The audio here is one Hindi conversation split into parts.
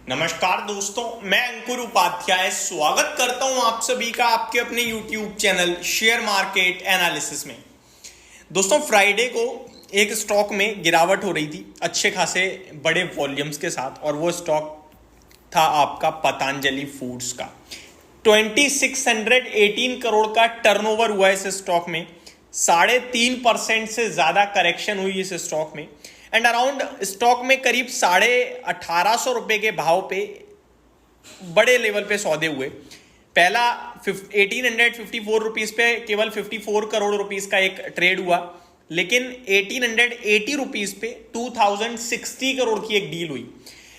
नमस्कार दोस्तों, मैं अंकुर उपाध्याय स्वागत करता हूं आप सभी का आपके अपने YouTube channel share market analysis में। दोस्तों, फ्राइडे को एक स्टॉक में गिरावट हो रही थी अच्छे खासे बड़े वॉल्यूम्स के साथ, और वो स्टॉक था आपका पतंजलि फूड्स का। 2618 करोड़ का टर्नओवर हुआ इस स्टॉक में, 3.5% से ज्यादा करेक्शन हुई इस स्टॉक में, एंड अराउंड स्टॉक में करीब 1850 रुपए के भाव पे बड़े लेवल पे सौदे हुए। पहला 1854 रुपीज पे केवल 54 करोड़ रुपीस का एक ट्रेड हुआ, लेकिन 1880 रुपीज पे 2060 करोड़ की एक डील हुई।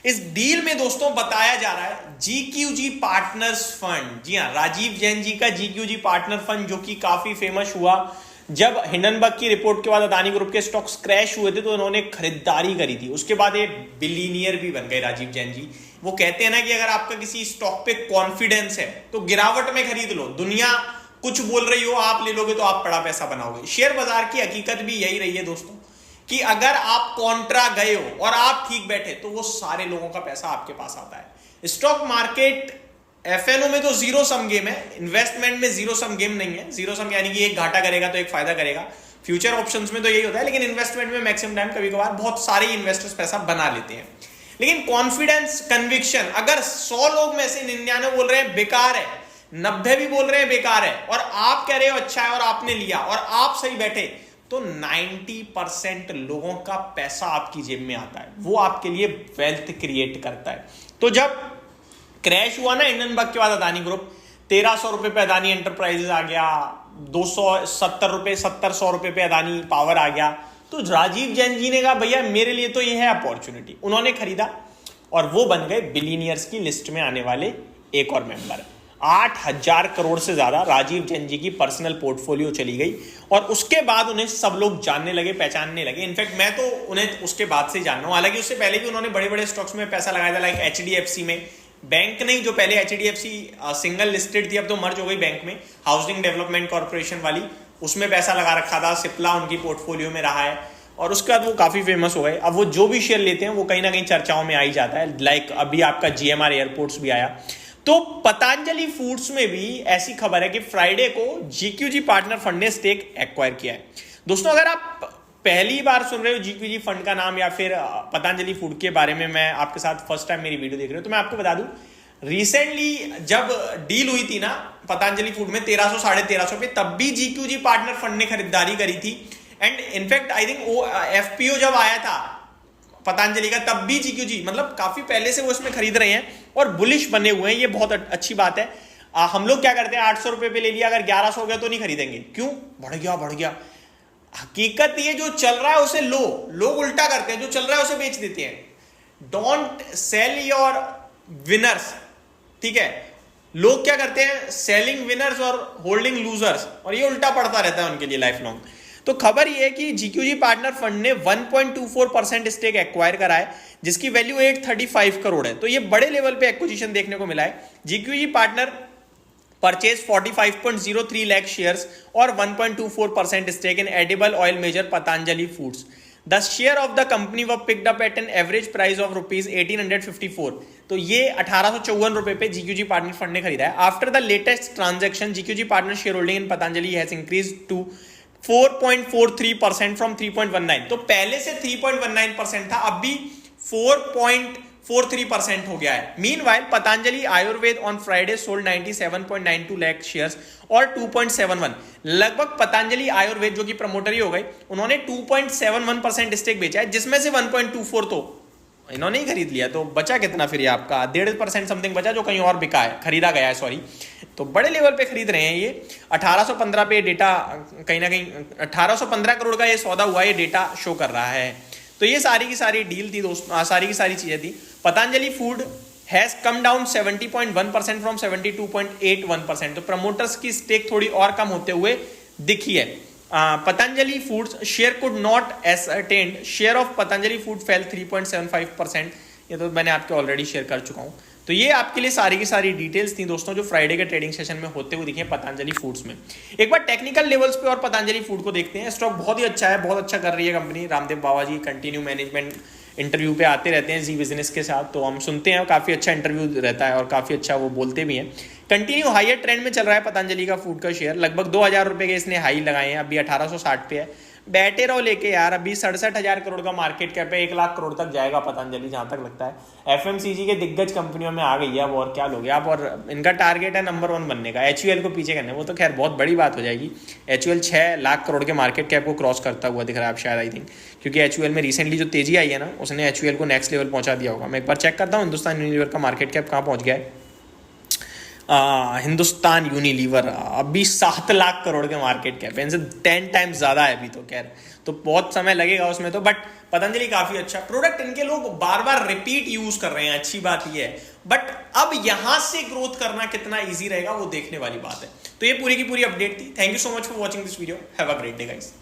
इस डील में दोस्तों बताया जा रहा है जीक्यूजी पार्टनर्स फंड, जी हाँ, राजीव जैन जी का जीक्यूजी पार्टनर फंड, जो कि काफी फेमस हुआ जब हिंडनबर्ग की रिपोर्ट के बाद अदानी ग्रुप के स्टॉक्स क्रैश हुए थे तो उन्होंने खरीदारी करी थी। उसके बाद ये बिलीनियर भी बन गए राजीव जैन जी। वो कहते हैं ना कि अगर आपका किसी स्टॉक पे कॉन्फिडेंस है तो गिरावट में खरीद लो, दुनिया कुछ बोल रही हो आप ले लोगे तो आप बड़ा पैसा बनाओगे। शेयर बाजार की हकीकत भी यही रही है दोस्तों, कि अगर आप कॉन्ट्रा गए हो और आप ठीक बैठे तो वो सारे लोगों का पैसा आपके पास आता है। स्टॉक मार्केट एफएनओ में तो जीरो सम गेम है, इन्वेस्टमेंट में जीरो सम गेम नहीं है। जीरो सम यानी कि एक घाटा करेगा तो एक फायदा करेगा। फ्यूचर ऑप्शंस में तो यही होता है, लेकिन इन्वेस्टमेंट में मैक्सिमम टाइम कभी कभार बहुत सारे इन्वेस्टर्स पैसा बना लेते हैं। लेकिन कॉन्फिडेंस, कन्विक्शन, अगर 100 लोग में से 99 बोल रहे हैं बेकार है, 90 भी बोल रहे हैं बेकार है, और आप कह रहे हो अच्छा है और आपने लिया और आप सही बैठे, तो 90% लोगों का पैसा आपकी जेब में आता है। वो आपके लिए वेल्थ क्रिएट करता है। तो जब क्रैश हुआ ना हिंडनबर्ग के बाद अदानी ग्रुप, 1300 रुपए पे अदानी एंटरप्राइजेस आ गया, 270 रुपए 1700 रुपए पे अदानी पावर आ गया, तो राजीव जैन जी ने कहा भैया मेरे लिए तो ये है अपॉर्चुनिटी। उन्होंने खरीदा और वो बन गए बिलीनियर्स की लिस्ट में आने वाले एक और मेंबर। 8000 करोड़ से ज्यादा राजीव जैन जी की पर्सनल पोर्टफोलियो चली गई, और उसके बाद उन्हें सब लोग जानने लगे, पहचानने लगे। इनफैक्ट मैं तो उन्हें उसके बाद से जान रहा हूं, हालांकि उससे पहले भी उन्होंने बड़े बड़े स्टॉक्स में पैसा लगाया था, लाइक एचडीएफसी में। बैंक नहीं, जो पहले एचडीएफसी सिंगल लिस्टेड थी, अब तो मर्ज हो गई बैंक में, हाउसिंग डेवलपमेंट कॉर्पोरेशन वाली, उसमें पैसा लगा रखा था। सिप्ला उनकी पोर्टफोलियो में रहा है, और उसके बाद वो काफी फेमस हो गए। अब वो जो भी शेयर लेते हैं वो कहीं ना कहीं चर्चाओं में आ ही जाता है। लाइक अभी आपका जीएमआर एयरपोर्ट्स भी आया। तो पतंजलि फूड्स में भी ऐसी खबर है कि फ्राइडे को जीक्यूजी पार्टनर फंड ने स्टेक एक्वायर किया है। दोस्तों, अगर आप पहली बार सुन रहे हो जीक्यूजी फंड का नाम या फिर पतंजलि फूड के बारे में, मैं आपके साथ फर्स्ट टाइम मेरी वीडियो देख रहे हो, तो मैं आपको बता दूं, रिसेंटली जब डील हुई थी ना पतंजलि फूड में 1300 1350 पे, तब भी जीक्यूजी पार्टनर फंड ने खरीदारी करी थी। एंड इनफैक्ट आई थिंक वो एफपीओ जब आया था पतंजलि का, तब भी जीक्यूजी, मतलब काफी पहले से वो इसमें खरीद रहे हैं और बुलिश बने हुए हैं। ये बहुत अच्छी बात है। हम लोग क्या करते हैं, 800 रुपए पे ले लिया, अगर 1100 हो गया तो नहीं खरीदेंगे, क्यों, बढ़ गया। हकीकत ये जो चल रहा है उसे लो, लोग उल्टा करते हैं, जो चल रहा है उसे बेच देते हैं। डोंट सेल योर विनर्स, ठीक है। लोग क्या करते हैं, सेलिंग विनर्स और होल्डिंग लूजर्स, और ये उल्टा पड़ता रहता है उनके लिए लाइफ लॉन्ग। तो खबर ये है कि जीक्यूजी पार्टनर फंड ने 1.24% स्टेक एक्वायर करा है, जिसकी वैल्यू 835 करोड़ है। तो ये बड़े लेवल पे एक्विजिशन देखने को मिला है। GQG partner purchase 45.03 lakh shares और 1.24% stake in edible oil major Patanjali foods. The share of the company were picked up at an average price of rupees 1854। तो ये 1854 रुपए पे जीक्यूजी पार्टनर फंड ने खरीदा है। After the latest transaction GQG partner share holding in Patanjali has increase to 4.43% from 3.19। तो पहले से 3.19% था, अब भी 4.43% हो गया है। Meanwhile Patanjali Ayurveda on Friday sold 97.92 lakh shares और 2.71, लगभग पतंजलि आयुर्वेद जो कि प्रमोटर ही हो गए, उन्होंने 2.71% स्टेक बेचा है, जिसमें से 1.24 तो इन्होंने ही खरीद लिया। तो बचा कितना फिर ये आपका 1.5% समथिंग बचा, जो कहीं और बिका है, खरीदा गया है, सॉरी। तो बड़े लेवल पे खरीद रहे हैं ये। 1815 पे डेटा, कहीं ना कहीं 1815 करोड़ का ये सौदा हुआ, ये डेटा शो कर रहा है। तो ये सारी की सारी डील थी दोस्तों, सारी की सारी चीजें थी। Patanjali food has come down 70.1% from 72.81%। तो प्रमोटर्स की स्टेक थोड़ी और कम होते हुए दिखी है। Patanjali foods share could not ascertained, share of Patanjali food fell 3.75%। ये तो मैंने आपके ऑलरेडी शेयर कर चुका हूं। तो ये आपके लिए सारी की सारी डिटेल्स थी दोस्तों, जो फ्राइडे के ट्रेडिंग सेशन में होते हुए दिखे पतंजलि फूड्स में। एक बार टेक्निकल लेवल्स पे और पतंजलि फूड को देखते हैं। स्टॉक बहुत ही अच्छा है, बहुत अच्छा कर रही है कंपनी। रामदेव बाबा जी कंटिन्यू मैनेजमेंट इंटरव्यू पे आते रहते हैं जी बिजनेस के साथ, तो हम सुनते हैं, काफ़ी अच्छा इंटरव्यू रहता है और काफ़ी अच्छा वो बोलते भी हैं। कंटिन्यू हायर ट्रेंड में चल रहा है पतंजलि का फूड का शेयर, लगभग 2,000 रुपये के इसने हाई लगाए हैं, अभी 1860 पे है। बैठे रहो लेके यार, अभी 67,000 करोड़ का मार्केट कैप है, 1 लाख करोड़ तक जाएगा पतंजलि जहां तक लगता है। एफएमसीजी के दिग्गज कंपनियों में आ गई है अब, और क्या लोगे आप, और इनका टारगेट है नंबर 1 बनने का, एचयूएल को पीछे करने। वो तो खैर बहुत बड़ी बात हो जाएगी, एचयूएल 6 लाख करोड़ के मार्केट कैप को क्रॉस करता हुआ दिख रहा है आप शायद, आई थिंक, क्योंकि एचयूएल में रिसेंटली जो तेजी आई है ना, उसने एचयूएल को नेक्स्ट लेवल पहुंचा दिया होगा। मैं एक बार चेक करता हूँ हिंदुस्तान यूनिलीवर का मार्केट कैप कहाँ पहुंच गया है। हिंदुस्तान यूनिलीवर अभी 7 लाख करोड़ के मार्केट कैप है, इनसे 10 टाइम्स ज़्यादा है अभी तो, खैर तो बहुत समय लगेगा उसमें तो, बट पतंजलि काफ़ी अच्छा प्रोडक्ट, इनके लोग बार बार रिपीट यूज़ कर रहे हैं, अच्छी बात ये है। बट अब यहाँ से ग्रोथ करना कितना ईजी रहेगा वो देखने वाली बात है। तो ये पूरी की पूरी अपडेट थी। Thank you so much for watching this video, have a great day guys.